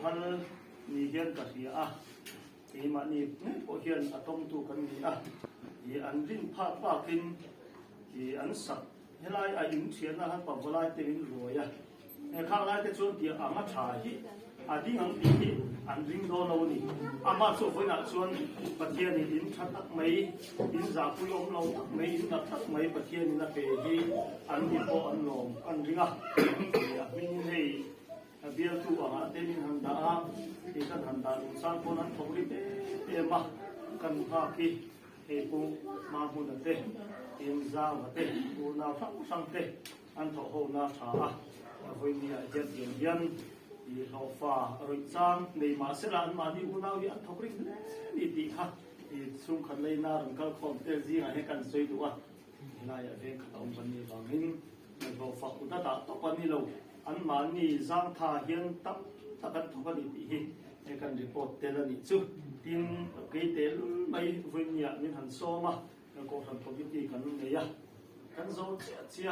พันนี่เฮียนกะเสียอีมานี่พอเฮียนอะตงตูกันนี่อีอันรินภาคปากินอีอันสักเฮลายอินเชียนนะฮะปะบลายเต็มรวยข้างลายแต่ชวนเตียมาชายดิ้งอังปีอันริงโดนเอานี่มาสู้ไฟหนักชวนประเทศนี้อินชัดตักไม่อินจากผู้ยมเราตักไม่อินตักไม่ประเทศนี้นะเปรีอันนี้พออันลงอันริงมินให้เบียร์ตัวเต็มหันดาที่กันหันดาสร้างคนนั้นทวีเต็มมากันภาคีเอปูมาหุ่นเตอินซาวเตปูนาสังเตอันทโหนาชาวันนี้เจ็ดเย็นที่เขาฟ้ารุ่งจ้างในมาเสลานมาดีอุณาวิอันทบริกนี่ดีค่ะที่สุ่มขันเลยนารังกัลคอมเตอร์จีให้กันสวยดูนายเองขนมวันนี้บางหินในเขาฟ้าอุตตะตกวันนี้เราอันมานี่จ้างท่าเฮียนตับตะกันทบดีดีให้กันรีพอร์ตเตลนี่จู่ทีมเกย์เตลไม่วันนี้มีหันโซมาแล้วก็หันทบดีกันเนี่ยกันโซเชีย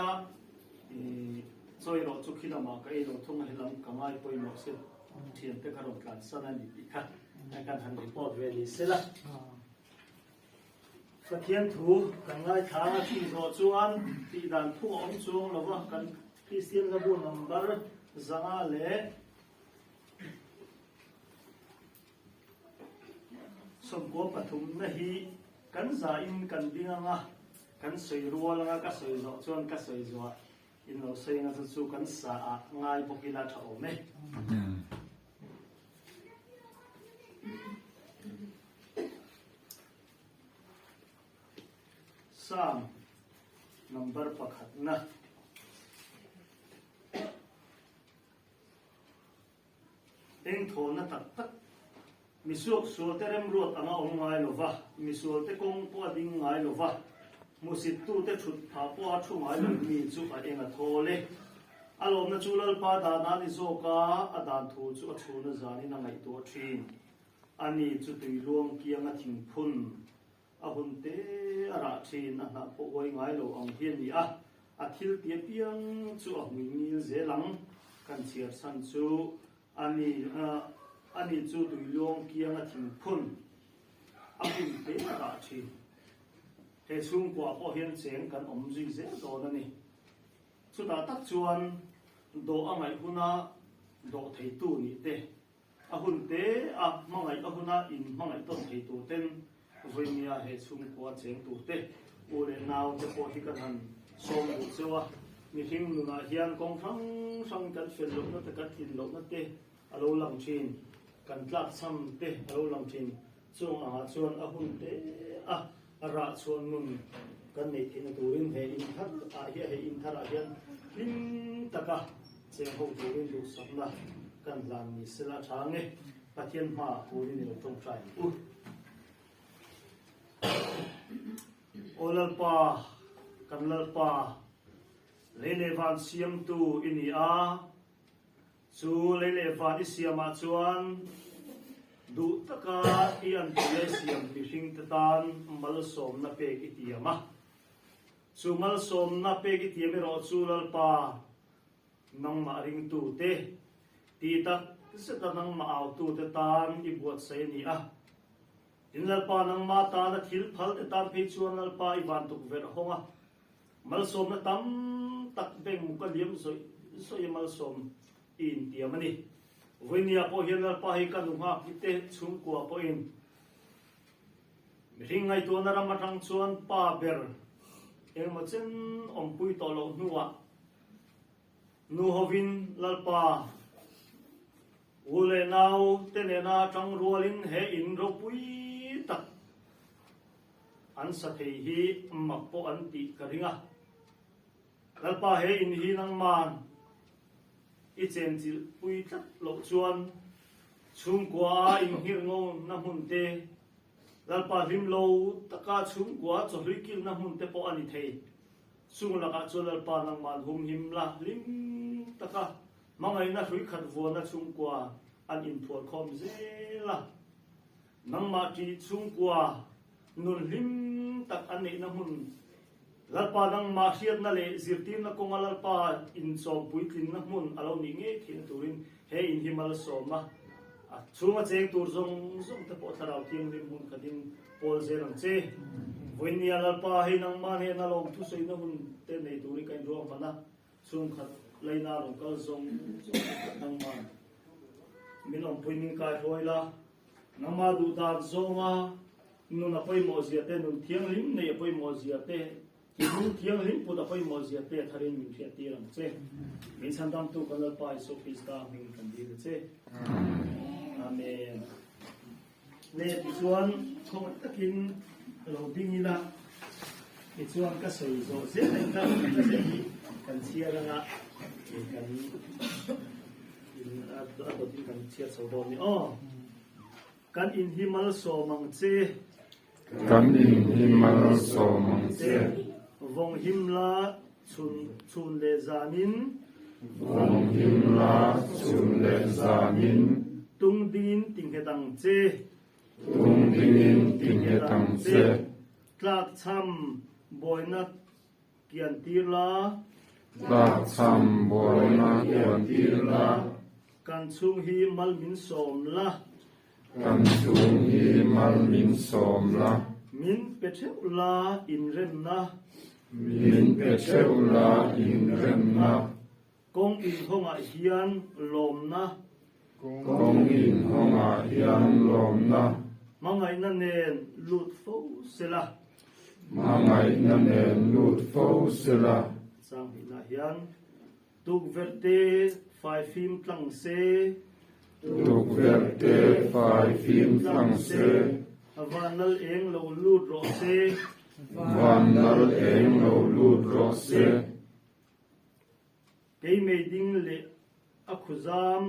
ซอยเราจุกขี้ละมาก็เราทุ่งให้ลำกำไงไปหมดเสียเทียนเตะกระโดดการสนันดีค่ะในการทันรีพอร์ตเวลิสละกระเทียนถูกำไงทางที่รอจวนที่ด่านทุ่งอ้อมจวงเราว่ากันคริสเตียนระบุนัมเบอร์จังอาเล่สมบูรณ์ปฐมนะฮีกันใจอินกันดิ้งอ่ะกันสวยรัวละก็สวยรอจวนก็สวยจัวอินเราเสียงจะสู้กันสะอาดง่ายพวกกีฬาถ่อไหมสามนัมเบอร์ประคัดนะเอ็งโทนตักมิสุกส่วนเตรียมรวดอ่างเอาง่ายหรอวะมิส่วนเตกงปวดดิ้งง่ายหรอวะมุสิตู้เตชุดผาปัวชุ่มหายหลุดมีจุกเองโทเลอารมณ์นั้นจุลปาดานานิโซกาอดานทูจุชูนจานินังไอตัวทีนอันนี้จุดที่รวมเกียงทิ้งพุ่นหุ่นเตอราทีนนะพวกไว้ง่ายหลงเฮียนนี่อาทิตย์เตียเปียงจุมีเจลังกันเชียร์สันจุอันนี้จุดที่รวมเกียงทิ้งพุ่นหุ่นเตอราทีนเฮซุ่มกว่าพอเห็นเสียงกันจีเสียงโตนั่นนี่สุดท้ายตักชวนโดอะไรหุ่นโดเทตูนี่เตหุ่นเตมังไงหุ่นอินมังไงต้นเทตูเต้นวันนี้เฮซุ่มกว่าเสียงตูเตโอเลนาวจะพอที่กันส่งบุตรเสียวมีหิมนุนาเฮียนกองทั้งสังกัดเฟลล์นั่นแต่กัดทินลงนั่นเตอารมณ์ลำชินกันกลัดซ้ำเตอารมณ์ลำชินส่งชวนหุ่นเตราชวนนุนกันในที่นั่นตัวรินเฮอินทัดเฮอินทัดเฮียนลิมตะกะเสียงของตัวรินดูสักนะกันหลังมีสละช้างเนี่ยปะเทียนมาตัวรินเราต้องใช้โอลปากันลปาเลเลวันเสียมตูอินีจูเลเลวันอิเสียมาชวนดูตะกาอีอันที่เลเซียมพิชิงตะตานมัลสมนับเปกิติยามะจูมัลสมนับเปกิติยามรอจูลปานังมาริงตูเตตีตักสตนังมาเอาตูตะตานอีบวชเสนีอินลปานังมาตานทิลพัลตะตานพิจวนลปาอีบานตุกเวรหงมัลสมนัตัมตักเบงมุกเลียมสอยมัลสมอินเตียมันนี่วันนี้พอเห็นแล้วพอให้กันดูว่าพิเตชุ่มกว่าพออินริงไงตัวนั้นมาทางชวนป้าเบอร์เอ็งมาเช่นอมปุยตลอดนัววินลลป้าอุเลนาวเตเนนาจังรัวลินเฮอินรปุยตักอันสัตย์ฮีมักปอันติกระดิ่งลลป้าเฮอินฮีนังมานอีเจนจิปุยตัดหลบชวนชุ่มกว่าอิงหิรงงน้ำหุ่นเตลลปาริมโลตะกาชุ่มกว่าจะริกิลน้ำหุ่นเตปอันนี้เทสุ่งละกาจลลปานังมันหุ่มหิมละลิมตะกามังไงนะริขัดวัวนะชุ่มกว่าอันอินพวดคอมเซละนังมาจีชุ่มกว่านุนลิมตักอันนี้น้ำหุ่นลลปานังมาเชียนนั่นเลยสิร์ตินนักกงลลปาอินสอบปุยตินนักมุนอาเราหนิเงี้ยที่นั่นตัวรินเฮอินหิมัลสอมะ chunga cheng tur zong te po tharau tiang lim mun kadin pol se lang che voinia la pa he nang man he na long thu sei na mun te nei turi kain ro mana chung khat leina long kal zong nang man min om poining kai hoila nama du ta zonga nu na poi mo zia te nu thiang lim nei poi mo zia te nu thiang lim pu da poi mo zia te tharin min thia ti ram che min san dam tu kan pa so pista min kan di che amen le ti chuan thong takin lo ding ina ti chuan ka sei zo se nei ta kan chia nga kan do tin kan chia so do ni kan in himal so mang che kan in himal so mang che vong himla chun le zamin vong himla chun le zamin tung din ting he dang che tung dingin ting he dang che tlak cham boina kian tirla tlak cham boina kian tirla kan chung hi mal min som la kan chung hi mal min som la min peche la in rem na min peche la in rem na kong in honga hian lom na kong in honga hian lom na mangai na nen lut fo sela mangai na nen lut fo sela sang na hian tuk verte fai phim tlang se tuk verte fai phim tlang se vanal eng lo lut ro se vanal eng lo lut ro se kei me ding le akhuzam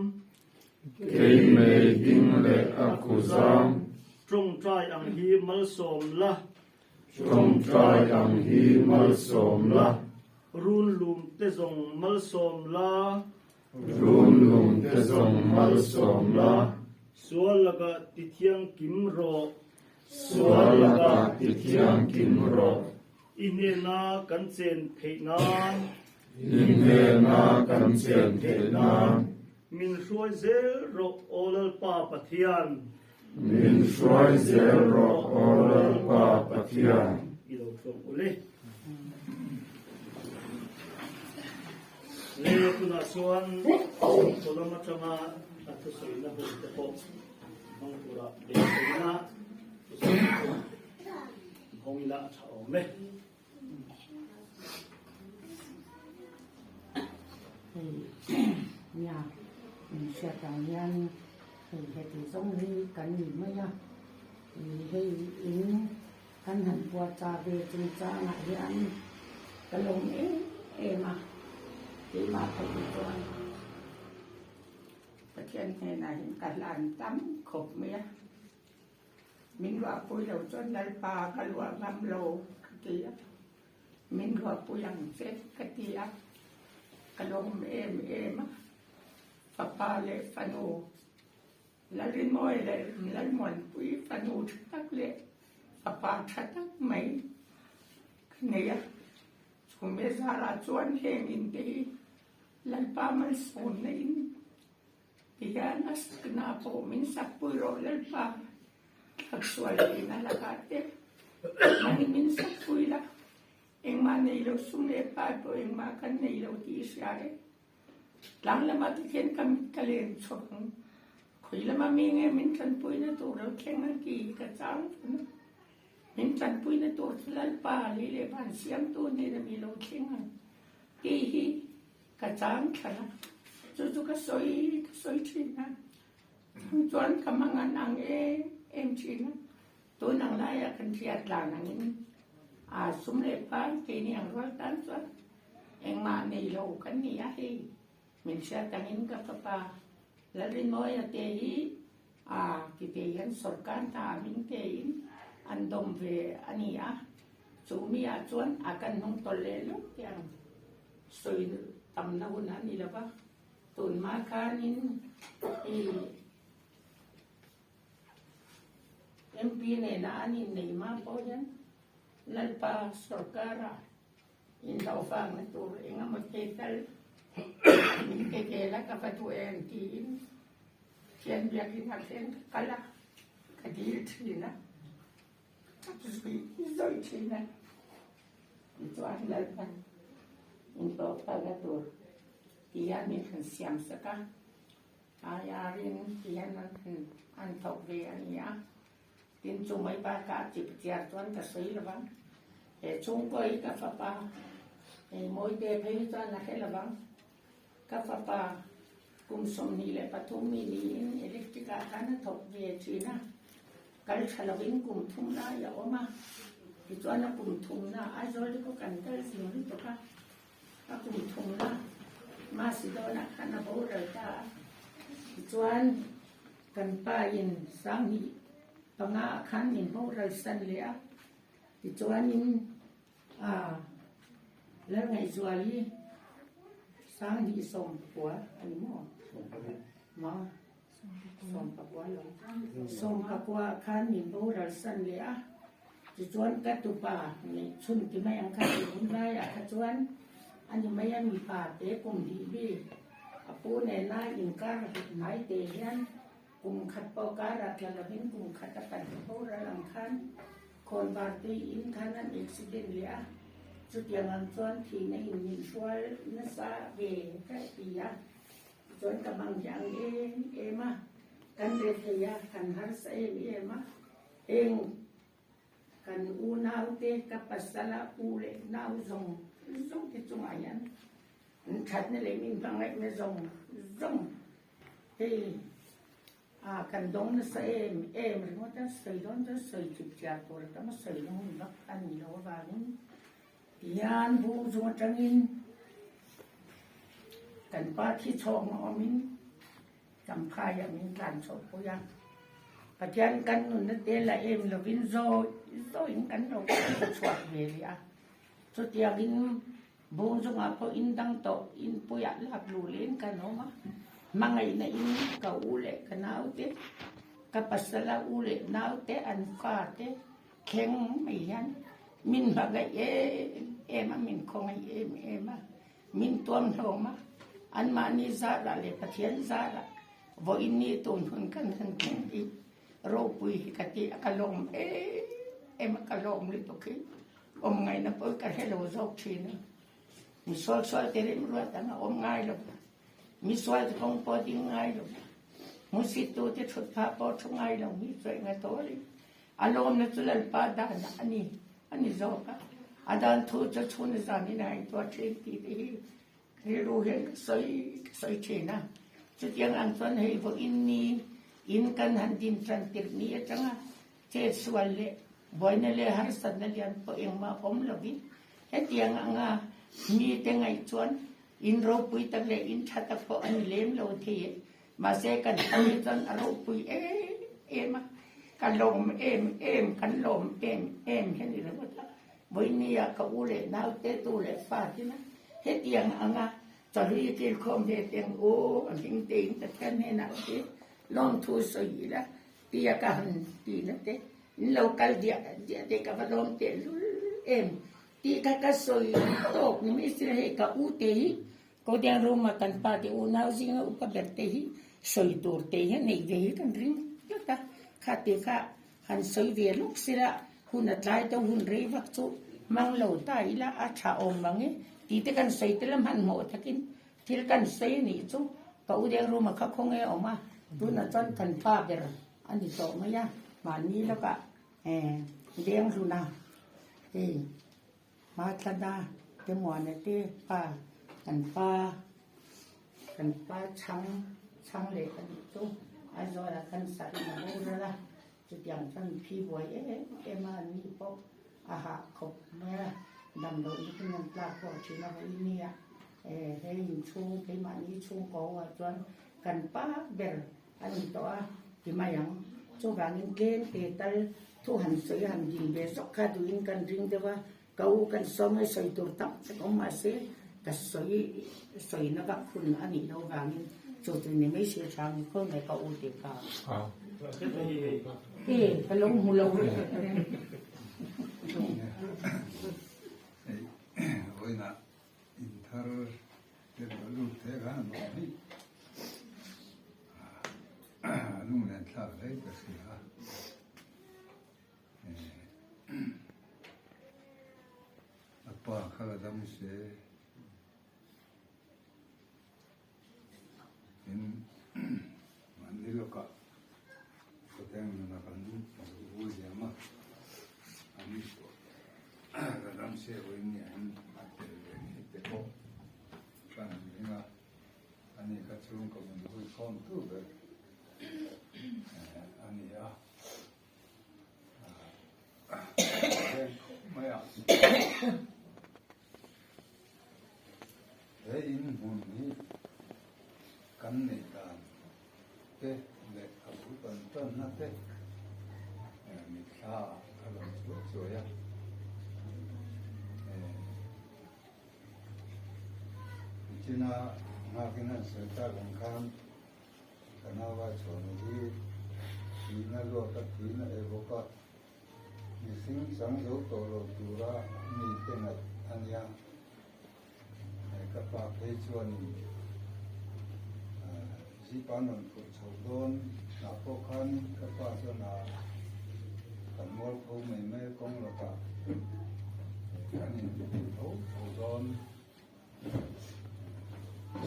kei me ding le akhuzam trong trai ang hi mal som la trong trai ang hi mal som la run lum te zong mal som la run lum te zong mal som la sual laga tithiang kim ro sual laga tithiang kim ro ine na kan chen theina inhe na kan chen theina min hruai zel ro olal pa pathian min hruai zel ro olal pa pathian ilo thong ule le tuna suan tolama chama athu soina ho te po mong pura de na hongila cha ome nhà mình sẽ cảm nhận thì giống như cái gì mới nhá thì in căn hẳn qua cha về chúng ta lại ăn cái lồng em mà thì mà phải đi cho cái chuyện này này cả làn tắm khổ mía mình gọi bùi đầu cho lấy ba cái lúa ngâm lô cái kia mình gọi bùi ăn chết cái kia cái lồng em á papa le fanu la rin moi le la mon pui fanu tak le papa tak mai kneya chume zara chuan hem in te lan pa mal son nein tianas kna po min sapui ro lan pa aksual ina la kate mani min sapui la eng ma nei lo sumle pa po eng ma kan nei lo ti siare lang lama tiken kami kalen chong khui lama minge min tan pui na to ro keng ki ka chang min tan pui na to lal pa li le ban siam to ne na mi lo keng ki hi ka chang khala chu ka soi china chuan kamangan ang em china to nang la ya kan thiat la nang a sum le pa ke ni ang ro tan chuan eng ma nei lo kan ni a hi mình sẽ tangin ka papa la rin moi ate hi ki te yan sarkar ta min te in andom ve ania chumi a chuan akan nong tolle lo yang soi tam na una ni la ba tun ma khanin MP ne na ani nei ma po yan lalpa sarkara in daw fa ma tur inga mo tetal kekela kapatuan tin Tian biar kita tian kalah kadil China. Terus izoi China. Itu ahlal kan. Untuk pagatur. Dia ni kan siam saka. Ayarin dia nan antok ve ania. Tin cumai baka cip tiar tuan ka soi lawang. Chung koi ka papa. Moi de phei tuan na ke lawang. Ka papa kum som ni le pathum mi ni electrica kan thok ve China. Kal chalawin kum thum na ya oma. Itu anak kum thum na azol ko kan kal singri to ka. Kum thum na masih dona kana bora ta. Tuan kan pain sangi panga kan min bora san lia. Tuan inแล้วไงสวลีสร้างดีส่งปัวอันนี้มาส่งปัวลงส่งปัวคันมินโบราณสันเลยอ่ะจะชวนกัตุป่านี่ชุนที่ไม่ยังคันคุณได้อ่ะชวนอันนี้ไม่ยังมีป่าเตะกลุ่มดีบีปูในหน้าอินการหมายเตยันกลุ่มขัดปอการักละเป็นกลุ่มขัดตะกันโบราณลังคันคนบาดตีอินคันนั้นอุบิเหตุเลยอ่ะจุดอย่างนั้นส่วนที่ในยินช่วยนักษาเวแค่ปียะส่วนกำลังอย่างเอมากันเรียกันฮัสเอมาเองกันอูนาวเตกับปัสสละอูเลนาวซงที่จงอายันขัดนี่เลยมีบางเล็กไม่ซงที่กันดงนักเอมันว่าจะใส่ดงจะใส่จุดจากตัวแต่มาใส่ดงนักอันนี้เราว่านี่Yan bu zung changin kan pa thi chong ma min kam kha ya min kan so ko ya patian kan nun na te la em lo vin zo in kan ro chwa ve ya so tia vin bu zung a po in dang to in pu ya la lu len kan no ma mangai na in ka u le ka nau te ka pasala u le nau te an fa te kheng mai yan min bagai ema min khong ema min tuam thoma an mani za la le pathian za la vo inni ton hun kan i ro pui ka ti akalom ema kalom li to ki om ngai na po ka hello zok china mi sol te re ro ta na om ngai lo mi sol te kong po ding ngai lo mu si tu te thut pha po thung ngai lo mi choi nga to li alom na tulal pa da na ani zoka adan thu cha chun za ni nai to che ti he ru he sai che na chu tiang an chuan hei vo in ni in kan han dim tran tir ni atanga che swal le boina le har san na lian po eng ma om lobi he tiang anga mi te ngai chuan in ro pui tak le in tha tak po ani lem lo the ma se kan ani chuan ro pui ma kan lom kan lom he ni lo ta voi nia ka ule nau te tu le fa ti na he tiang anga cha ri ti khom de tiang o an ting ting ta kan he na ti long thu so yi la ti ya ka han ti na te local dia te ka va lom te ti ka so yi tok ni mi si he ka u te hi ko dia roma kan pa ti u nau sing u ka ber te hi so yi tur te he nei ve hi kan ring ta kha te kha han so yi ve luk sira hun atlai to hun rei vak chu mang lo tai la a tha om mangi ti te kan sei te lam han mo thakin thil kan sei ni chu ka u deng ru ma kha khong e oma tu na chan kan pa ber ani to ma ya ma ni la ka deng ru na ma tha da te mo na te pa chang le kan chu a zo la kan sa na ru laจุดอย่างท่านพี่บวยมานี่ปอกอาหารขบแม่ดำโดยที่นั่นปลาพอชินาวันนี้ให้ชูให้มานี่ชูก็ว่าจวนกันป้าเบลอันนี้ตัวที่มาอย่างชูการเงินเกณฑ์เตตัลทุหันสวยหันยิงเบสกขาดูอินกันริงเดว่าเขากันสมัยสวยตัวตั้งจะต้องมาเสียแต่สวยนักคุณอันนี้เราการเงินจุดนี้ไม่เสียทางก็ในเขาอุติกาcái lông hù lâu ôi na inthar te balu te ga no ni nu nen tha le ka si ha apa khala dam se in mandilo ka ko teng na kan u je ma ani ko ka dam se o ni an ate ni te ko kan ni na ani ka chung ko mun hu kon tu be ani ya maya in hun ni kan nei tan te le abu tan na te mi kha kalo chu ya china nga kina serta kan kana wa chonu hi na lo ta na evoka mi sing sang zo to lo tura mi te na anya ka pa pe chuan si panon ko chodon na po khan ka pa so na kan mol ko me kong lo ta ani to chodon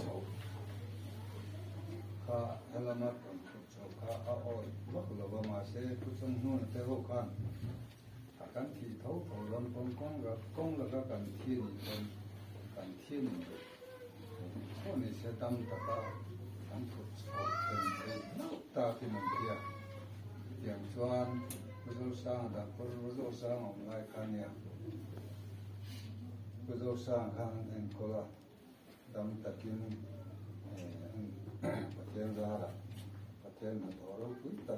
so ka alamat so ka a oi lo ba ma se ku chung nu te ho khan kan thi thau thau ron kong la ka kan thi ni kan thi ni ko ni se tam ta ka kan thu so ten ta ki man kia yang chuan zo sang da ko zo sang om lai khan ya ko zo sang khan en ko la dam ta kin patien ra la patien na thoro ku ta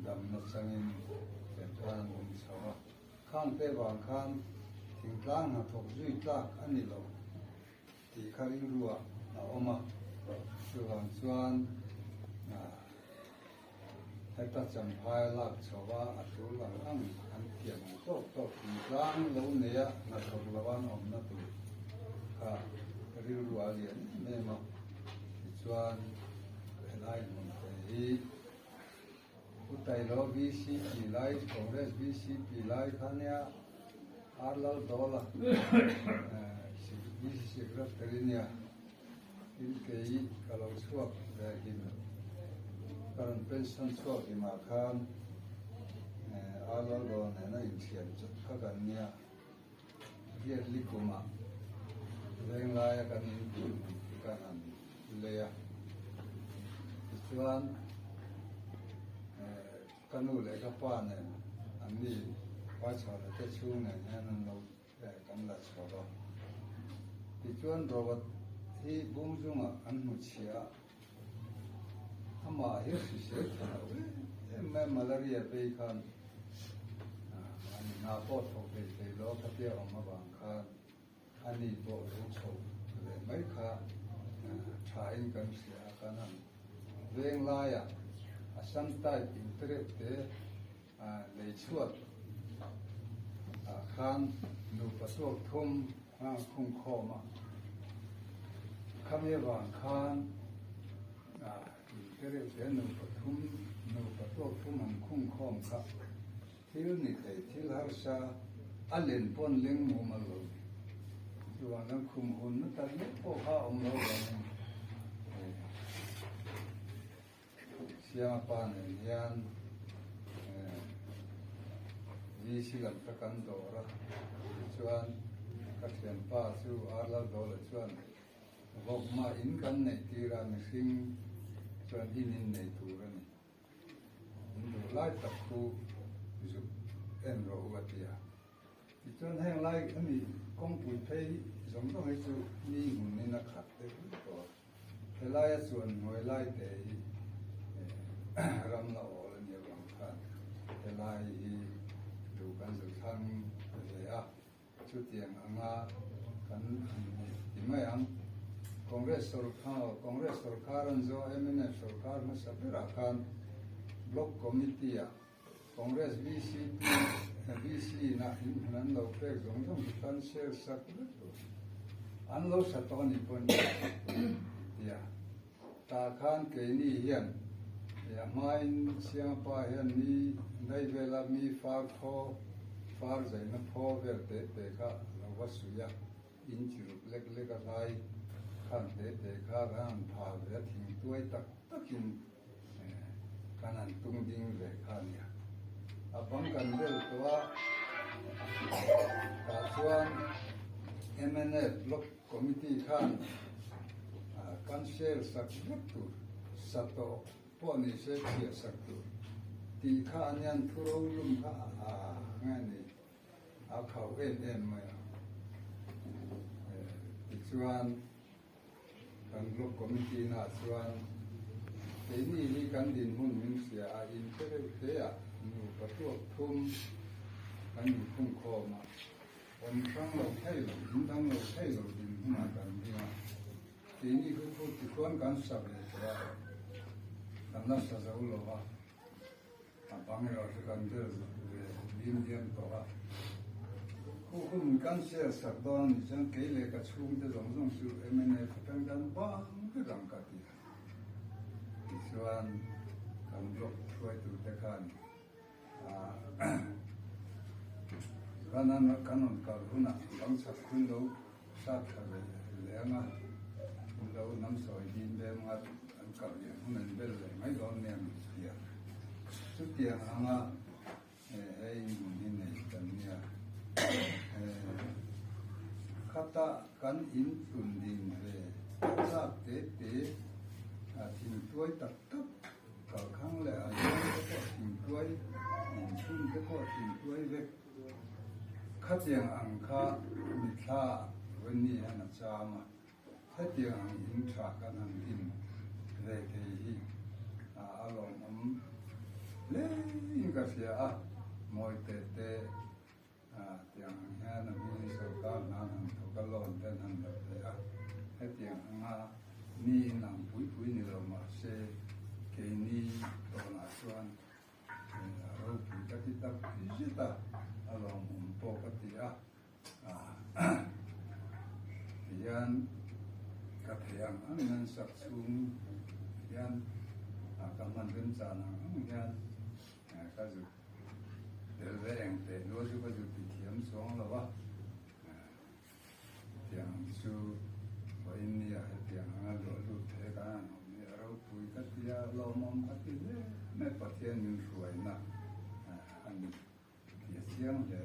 dam na sangin kan sawa kan te wang kan ting tlang na thok zui tlak ani lo ti kharing ruwa na oma chuan chuan na heta cham phai lak chawa atu lang ang an tiam to ting tlang lo ne ya na thok lawan om na tu ka ri ruwa lian me ma chuan lai mon te utai lo VCP lai Congress VCP lai khania arlal dola VCP secretary nia in kei kalau suak dagin kan pension suak di makan arlal dola na in sian chut khagan nia dia likuma leng lai kan in kan leya chuan kanu le ka pa ne an ni wa cha le te chu ne nan lo kan la cha lo ti chuan robot hi bung zunga an mu chia ama hi si se ta me malaria pe khan an na po tho pe lo ka pe om ma bang khan ani bo ro cho le mai kha tha in kan sia kanan veng la ya sometimes interest le chuat khan nu pasok thum khung khoma khame wan khan interest nu pathum nu pasok thum khung khom kha thil ni te thil har sa alen pon leng mo mal lo chuan an khum hun na ta ne po kha om lo siya pa ne yan vi silam ta kan do ra chuan ka thian pa chu arlal do la chuan vok ma in kan nei ti ra mi sing chuan in nei tu ra ni in do lai ta khu zu en ro wa tia ti chuan heng lai ani kong pui phei zong do hai chu ni hun ni na khat te to he lai chuan ngoi lai te ram la ol ni ram khan he lai du kan zu thang le a chu tiang anga kan ti mai ang Congress sarkar an zo MNF sarkar ma sapira khan block committee a Congress VC na nan lo pe zong zong kan share sak an lo satoni pon ya ta khan ke ni hian mai siang pa hian ni dai vela mi far kho far zai na pho vel te te kha lawa suya in chu lek lek a lai khan te te kha ran pha ve thing tuai tak takin kanan tung ding ve kha nia abang kan vel towa ka chuan MNF block committee khan kan share sak tu sato poni se chia sak tu ti kha anyan thuro lum kha ngani a khau em ma ti chuan kan block committee na chuan te ni kan din hun min sia a in te ya nu pa tu thum kan ni khum kho ma on sang lo thai lo in dang lo thai lo din ma kan ni ma te ni khu ti kon kan sa be ra kan na sa za lo ba a bang lo se kan de lim diam to ba khu mun kan se sa don jang ke le ka chung de zong zong su MNF kan kan ba ke dang ka ti chuan kan block thoi tu te khan kanan kanon kal huna bang sak kun lo sa tha le nga lo nam soi din be ma an kal ye hunan bel le mai lo ne am sia su tia anga ei mun ni nei kan nia khata kan in tun din ve sa te te a tin tuai tak tak kal khang le a ko tin tuai in sun te ko tin tuai ve khát tiếng ăn khá mít tha vấn ni anh cha mà khát tiếng ăn in trà cái ăn in về cái gì along lê in cái gì mọi tệ tệ tiếng nghe nó bị sâu cả năng thâu cái lon tên ăn được đấy khát tiếng ăn ni nằm bụi bụi ni rồi mà sẽ cái ni đồ nào xuân rồi cái tập gì ta along pokati yan kathayang ang nan saksung yan kaman rin sana ang yan kazu delveng te loju kazu pitiyam song lawa yang su wain niya yang loju te kan ni araw pui katiya lomom katile me patiyan yung suway na ani siang le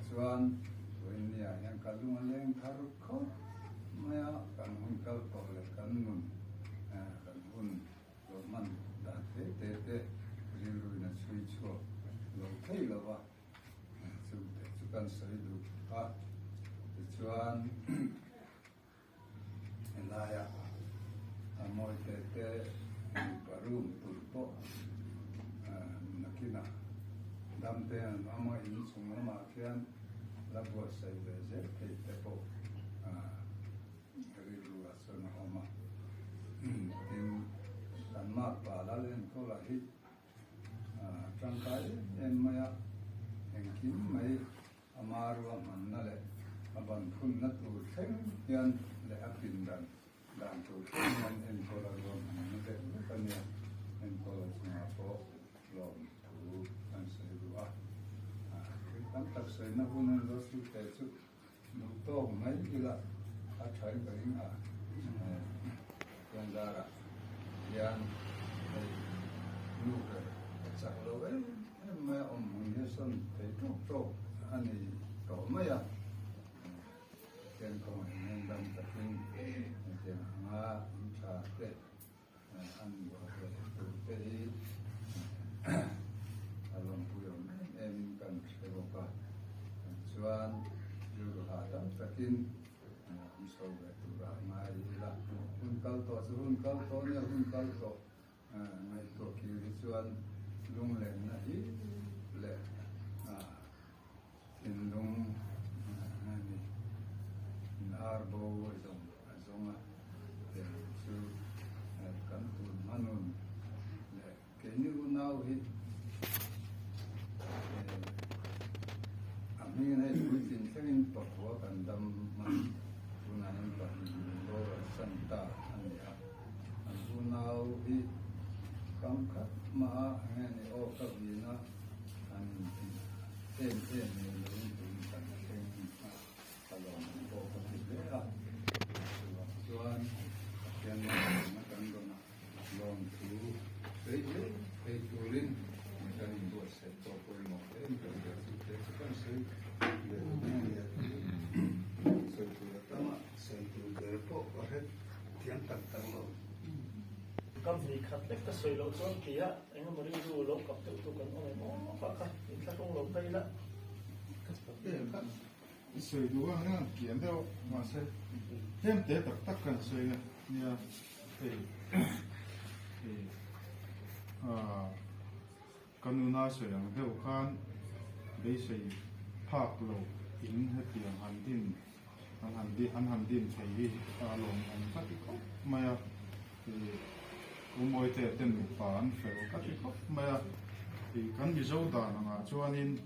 chuan toin nia yang kalung leng thar kho maya kan hun kal to le kan nun kan hun lo man da te te te ri ru na chui chu lo thei lo wa chu kan sai du chuan elaya amoi te te parum pulpo nakina dam te ama in sung ma khian la bo sai ve je te te po ri ru ason homa in san ma pa la len ko la hi chang kai en maya en kim mai amaru man na le aban phun na tu theng yan le apin dan dan tu man en ko la ro man na te ka ne en ko la sma po lo tu an sai kan tak sai na hunan lo su te chu nu to mai ila a thai ka ring yan dara yan nu ka chak lo mai om mun ye son te to ani to mai ya ken ko nen dam ta tin te ma cha te an bo te along puyo em kan sewoka chuan juru hata takin iso ve tu ra mai la hun kal to ne hun kal to mai to ki chuan lung len na hi le tin lung ani nar bo zong te chu kan tu manun le ke ni unau hiนี่ในวิจิตรเป็นปกว่ากันดำมันผู้นั้นปัจจุบันโลสันตาอันนี้อันผู้นาวิ kam kha ma ne ne o ka vi na an em ne lo tin kan ken ta lo ko ko ti le a chuan ken ma kan do na long thu ei tu lin kan do se to ko mo em kan do se kan se le ne se tu la tama se tu de po ko het tiang tak tak lo กำสีขัดเล็กก็สวยเราซ้อนเกียไอ้น้ำมันดูลบกับตัวกันโอ้โหฟักค่ะอีกแค่ต้องลบไปละ soi duwa nga kian deu ma se hem te tak tak kan soi nga nia kanuna soi ang deu khan be sei phak lo in he tiang han din thei hi along an ka ti ko maya umoi te ten pa an fel ka ti ko maya kan bi zo da na chuanin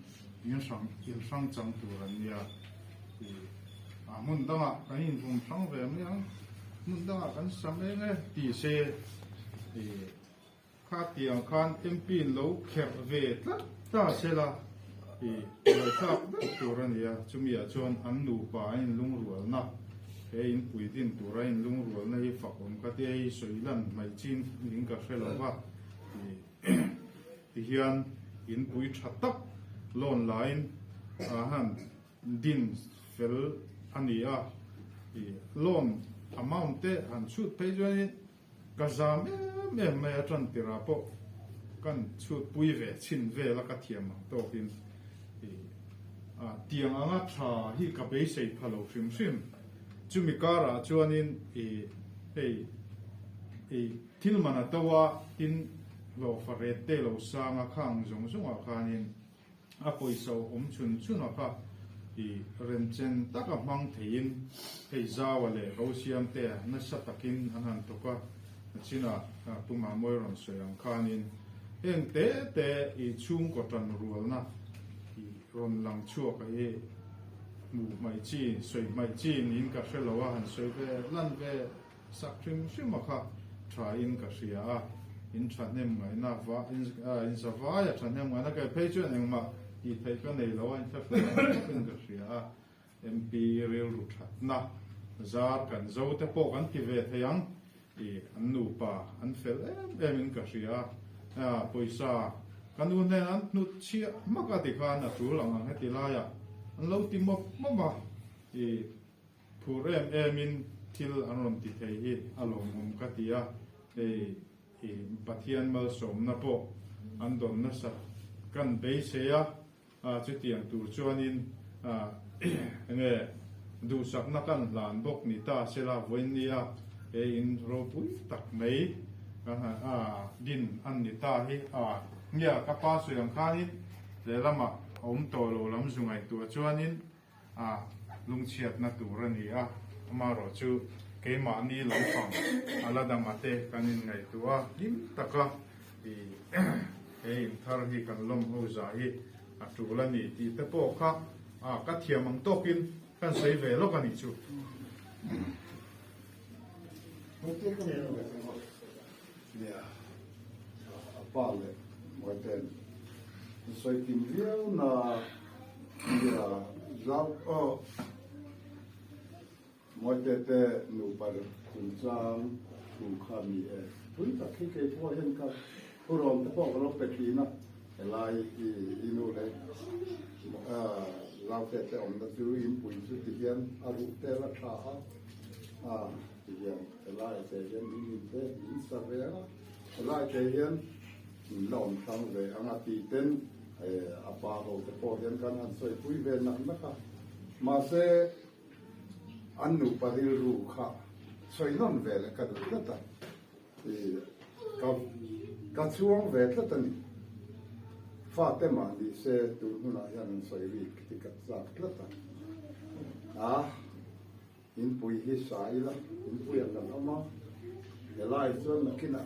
in sang chang tu ran nia mun danga kan in thum sang ve mi ang mun danga kan sam nge ti se kha tiang khan mp lo kher ve ta se la loi thak tu ran nia chumia chuan an nu pa in lung rual na he in puitin tura in lung rual na hi fakom ka te hi soilan mai chin ling ka hrelo wa ti hian in pui thatak lon line han din fel ania lon amount te han shoot pe join kazam me atran tira po kan shoot pui ve chin ve la ka thiam to kin tiang anga tha hi ka be sei phalo shim chumi kara chuanin thilmana tawa in lo farete lo sanga khang zong khanin a poiso chun kha renchen taka mang thein zawale rosiam te na satakin anan toka china tuma moiron soyang khanin eng te chung kotan rualna ron lang chuak ai mu mai chi soi mai chi nin ka hrelowa han soi ve lan ve sakrim shimaka try in ka ria in thanem ngai na va in zawa ya thanem ngai na ka page eng ma i thai ka nei lo in thak in ka ria mp real ru na zar kan zo te po kan ki ve thayang an nu pa an fel in ka ria poisa kanu ne an nu chi maka ti kha na tu lang ang heti la ya an lo ti mop mama phurem in til anon ti thei hi along ka ti a pathian mal som na po an don na sa kan be se ya chu tiang tur chuanin nge du sak na kan lan bok ni ta sela voin nia in ro pui tak mai din an ni ta hi ngia ka pa su yang khanin le lama om to lo lam zungai tu chuanin lung chiat na tur ani ma ro chu ke ma ni lo phang ala da mate kanin ngai tu him taka thar hi kan lom ho za hi tu la ni ti te po kha ka thiam ang tokin kan sei ve lo kan ni chu apale moten soi tim viu na ya zau mote nu par kunchang tu khami pui ta ke po hen ka purom te po ro pe kina elai inu le lao te on da tu in pui su ti hian aru te la tha ti hian elai te hian in te in sa ve elai te hian lom thang ve anga ti ten apa ho te po hian kan an soi pui ve na ka ma se annu padil ru kha soi non ve le ka du ta ka chuang ve ta ni fa te ma ni se tu na yan soi ri ti ka sa ta in pui hi sai la in pui an na ma ya lai chuan na kina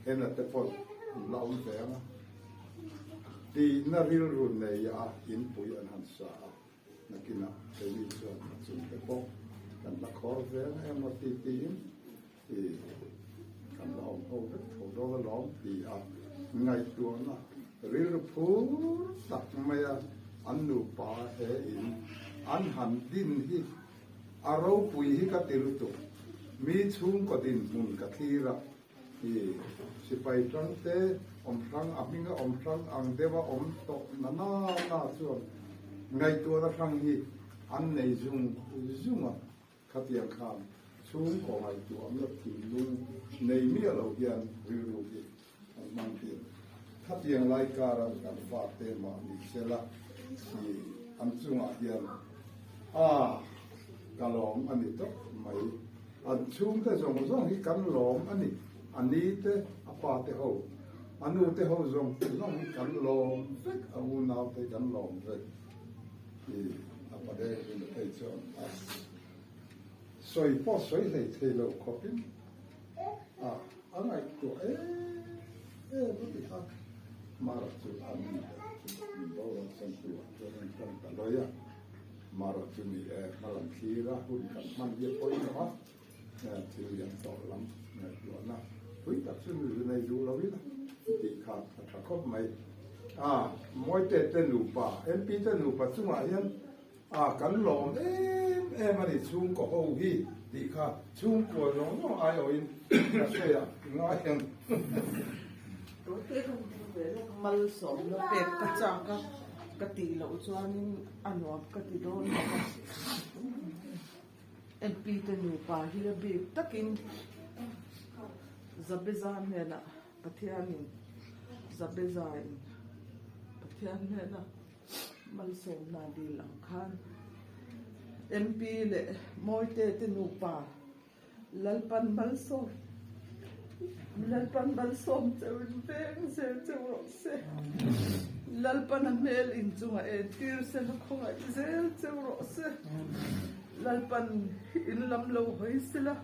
ena te pon lao ve ma ti na ril ru nei ya in pui an han sa na kina te ni chuan chu te po kan la khor ve em ma ti กันลองเอาโถโดลองปีไงตัวน่ะเรือพูตักไม่อันนูป่าเฮอินอันหันดินที่อารมณ์ปุยที่กติรุตุมีชุ่มกดินมุนกะทีระที่สิไปจังเตอมสังอมิงอมสังอังเดวะอมโตนานาส่วนไงตัวละครั้งที่อันในจุงอ่ะขัดยังคำชุ่มของไงตัวอันละถึงลุงในเมียเราเรียนริวที่มันเพียงขัดยังรายการกันฝากเตมาดิเสละที่อันจุงอ่ะเรียนกะหลอมอันนี้ต้องไม่อันชุ่มแต่ส่งที่กันหลอมอันนี้แต่อปาเตเอาอันนู้นแต่เอาส่งที่กันหลอมเฟกเอาหน้าแต่กันหลอมเฟกที่อปาเดเป็นไอ้ส่วนสวยพอสวยเลยเทโลคอปินอะไรตัวรู้ดิครับมารับจุดอันนี้เราสังตัวจนกันตลอดมารับจุดนี้มาลังคีระหุ่นกันมันเยอะไปเนาะที่ยังต่อลำอยู่นะหุ้ยตัดซึ่งอยู่ในดูเราวินะติขาดถ้าครบไหมมวยเตะเต้นหนูป่าMPเต้นหนูป่าซึ่งว่ายังกันหลงมันนี่ชุ่มก็โอ้ฮีติขาดชุ่มกว่าน้องไอ้อินเสียง่ายยังตัวเต้นเวลามัลสมแล้วเป็ดกระจังกะติเหล่าจวนนี่อันวบกะติโดนMP ตัวหนูป่าที่ระเบียบตะกินจับเบซานเนี่ยนะปะเทียนินจับเบซานปะเทียนเนี่ยนะมัลสมนาดีหลังคัน MP เลยมอยเตตัวหนูป่าลัลปันมัลสมlalpan balsom tawin beng se tawrose lalpan amel inchunga tir se khonga zel tawrose lalpan in lamlo hoisila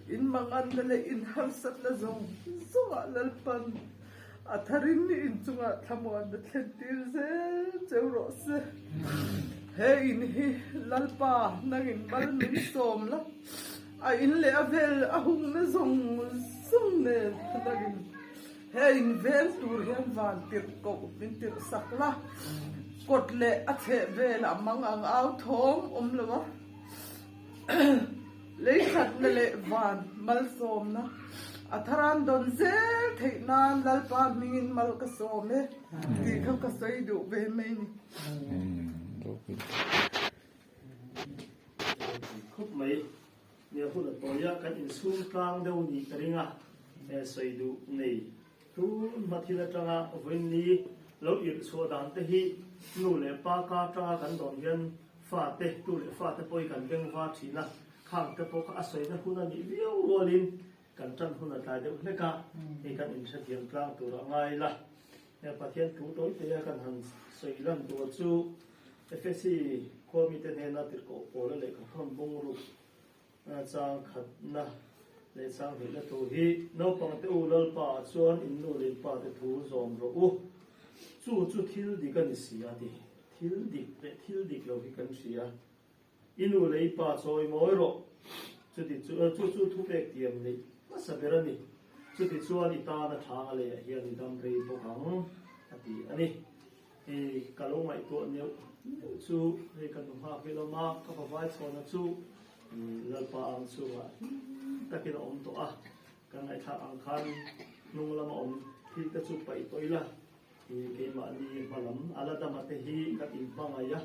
in mangan le in harsat la zong zonga lalpan atharin ni inchunga thamwan de tir zel tawrose he in hi lalpa nangin bal min som la in le avel ahung na zong ne tadagin hey invel tur hian van tir ko min tir sakla kotle athe vel amang ang au thom omlawa le khat na le van mal som na atharan don zel theinan lalpa mingin mal ka some ti kham ka sai du ve mai ni khop maiเนี่ยพูดตัวยากันอินซูมกลางเดี๋ยวนี้กระดิ่งสวยดูนี่ทุนมาทีละจังวันนี้เราอีกส่วนดันเตหีนู่นเลยปากาจังกันตอนเย็นฟาเตตู้เลยฟาเตปอยกันเบ่งฟาทีนะข้างเตปอกอาศัยนะคุณนั่นนี่เลี้ยวรัวลินกันจันคุณนั่นตายเดี๋ยวนี่กันนี่กันอินเสียงกลางตัวง่ายละเนี่ยประเทศตู้ตัวเตียกันหันสวยลันตัวจูFSC คอมิเตเนนัติโกโอเลเลยกันทั้งบุ้งรูจางขัดนะเลยจางเห็นแล้วตัวฮีนกปังเตอูลป่าชวนอินโนเลยป่าเตทูซอมโรอูจู่ทิลดิกันเสียดิทิลดิเราดิกันเสียอินโนเลยป่าซอยมอยโรจู่ทุกเอกเตียมเลยมาสับเบรนี่จู่ชวนอิตานะทางอะไรเฮียนี่ดำเรย์พวกหังอันนี้กะลงไม่ตัวเนี้ยจู่กันตุ้งหาเวลามาก็พอไว้ชวนนะจู่lalpa ang suwa takin om to kan ai tha ang khan nung lama om thi ta chu pai toila ke ma ni malam ala da mate hi ka in pangaya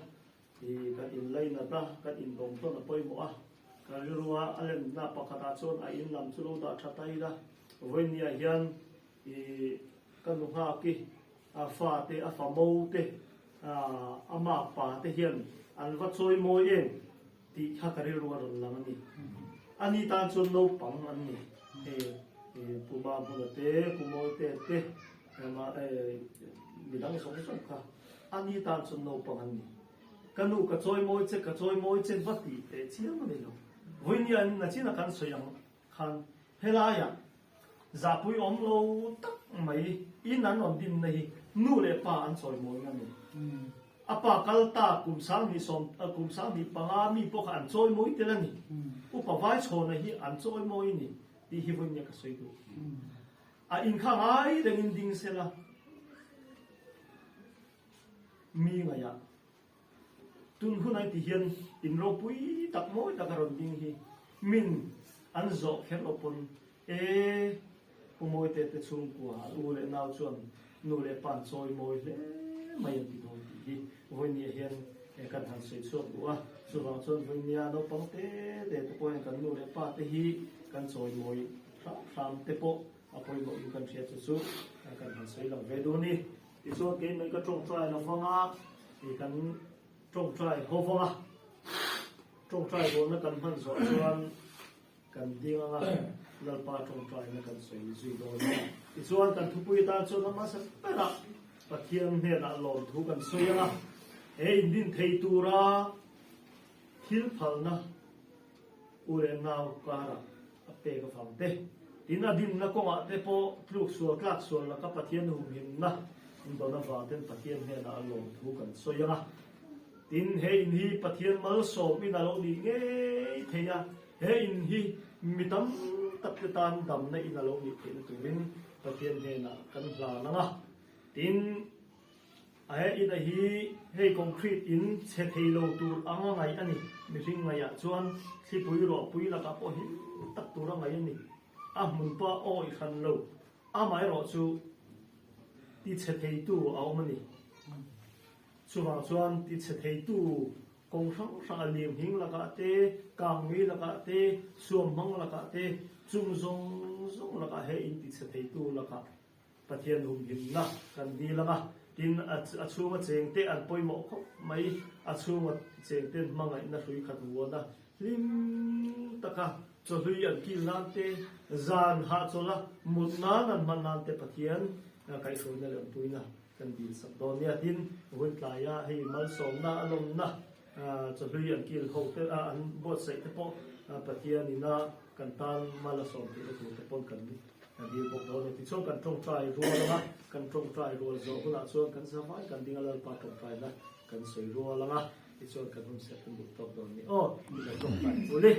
ka in laina ta ka in dom to na poi mo ka ruwa alen na pakata chon a in lam chu lo da thatai da voinia hian kan nu ha ki fa te fa mo te ama pa te hian an va choi mo eng ti hakari ruwa lang ni ani tan chun lo pang ani puma bunate kumote te ma midang song kha ani tan chun lo pang ani kanu ka choi moi che vati te chiang ni lo voinian na china kan soyang khan helaya zapui om lo tak mai inan on din nei nu le pa an choi moi ngani apa kalta kumsang ni panga mi po kan choi moi telani upa vai chona hi an choi moi ni ti hi voin ya ka soi tu a in kha ngai deng in ding sela mi nga ya tun hunai ti hian in ro pui tak moi tak ron ding hi min an zo kher opon pumoi te chung kwa u le nau chuan nu le pan choi moi le mai ti do hi voi ni hian kan han sei chuak bua chu wang chuan voi nia no pang te to point kan nu le pa te hi kan choi moi ram te po apoi mo kan thia chu kan han sei lo ve do ni ti so ke mai ka trong try no fanga ti kan trong try ho fanga trong try do na kan han so chuan kan dinga lalpa trong try na kan sei zui do ni ti chuan kan thupui ta chuan ma sa pera pathian he na lom thu kan soya in din thei tura thil phalna ure nau kara ape ka famte tin adin na konga te po pluk sual klak sual la ka pathian hum hin na do na wa ten pathian he na lom thu kan soya tin he in hi pathian mal so mi na lo ni nge theya he in hi mitam taptan dam na in lo ni tin turin pathian he na kan la na tin ai in a hi hei concrete in che thei lo tur anga ngai ani mi ring ngai ya chuan si pui ro pui la ka po hi tak tur ngai ani a mun pa o I khan lo a mai ro chu ti che thei tu a mani chuwang chuan ti che thei tu kong sang liam hing la ka te kang mi la ka te suam mang la ka te chung zong la ka he in ti che thei tu la ka pathian hum hin na kan di la nga tin a chunga cheng te an poimo kho mai a chunga cheng te mangai na hlui khat huana lim taka cholui an kil nan te zan ha chola mutna nan manan te pathian kai soina le puina kan bil sak donia tin hun tlaya hei mal som na alom na cholui an kil ho te an bot sai te po pathian ina kan tan mala som te pon kan ni di bok do ti chong kan trong try ro la kan trong try ro zo huna chuan kan sa vai kan ding ala pa trong try na kan sei ro la nga ti chuan kan hum set kan buk tok do ni ni kan trong try uli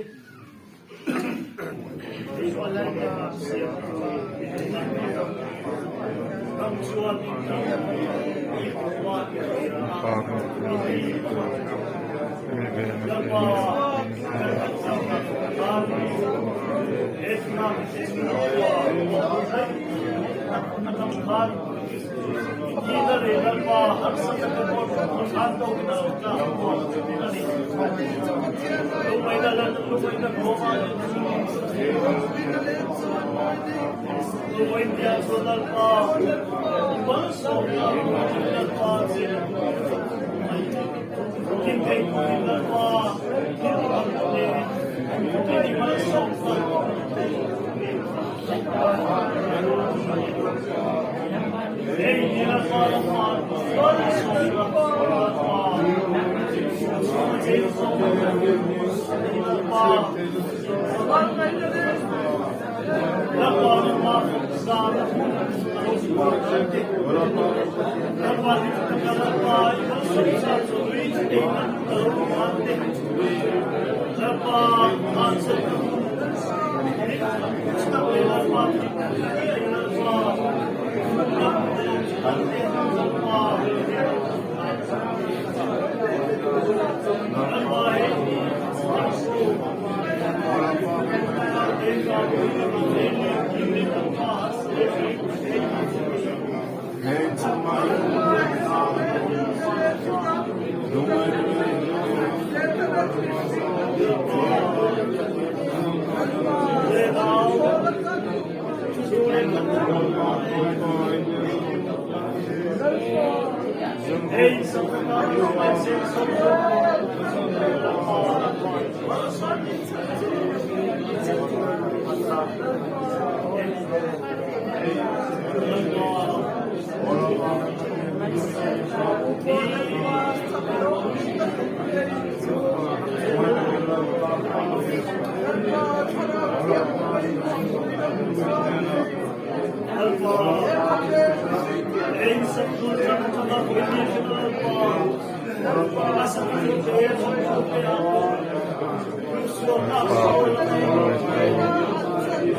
kam chuan ni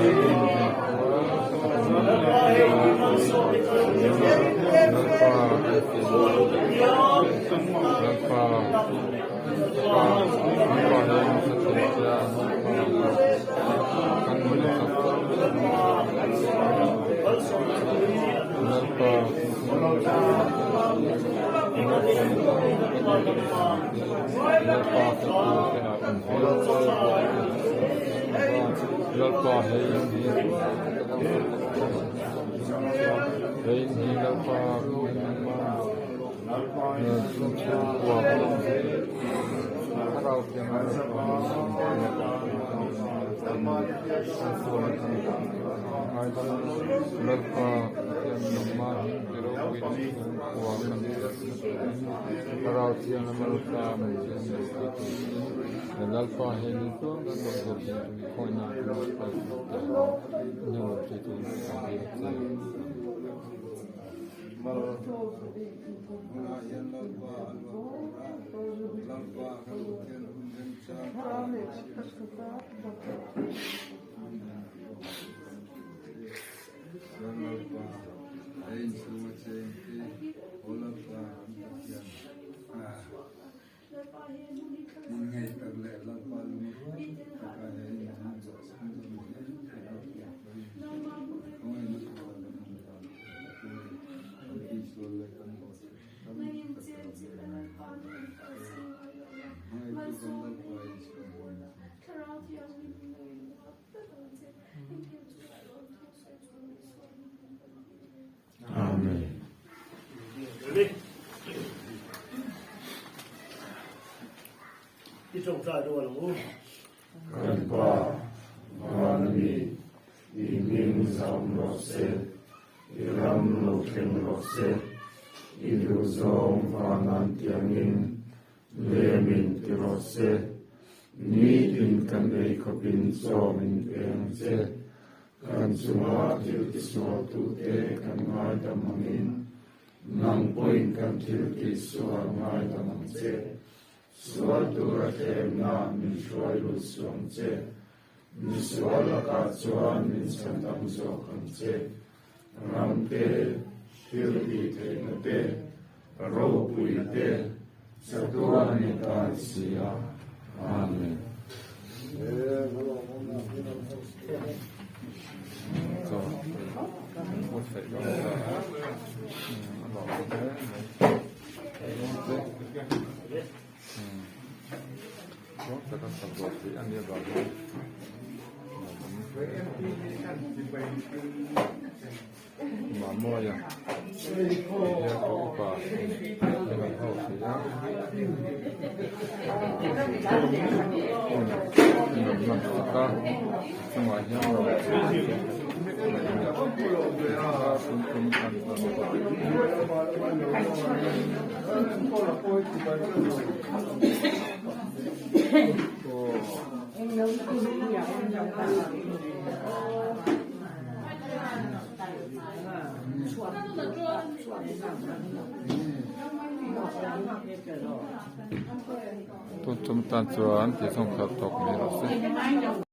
ี่จงใจด้วยหลวงปู่ กันป่าวันนี้อีมิงสามรสอีรำลูกเข็งรสอีดูซองฟานันเตียงินเลมินติรสนี้อินกันเอกบินซอมินเองเซกันสุมาทิลติสวตุเตกันง่ายดามังินนังปุยกันทิลติสวง่ายดามังเซSuatu rakyat min suatu suamce, min suala kacuan min santang sokamce, rampe hirdi tenate, ropuite, satuan itasia. Amen. Mamoya. Ya opa. Dengan house ya. Dengan kita semuanya Tuntum tantuan, tisong katok merasa.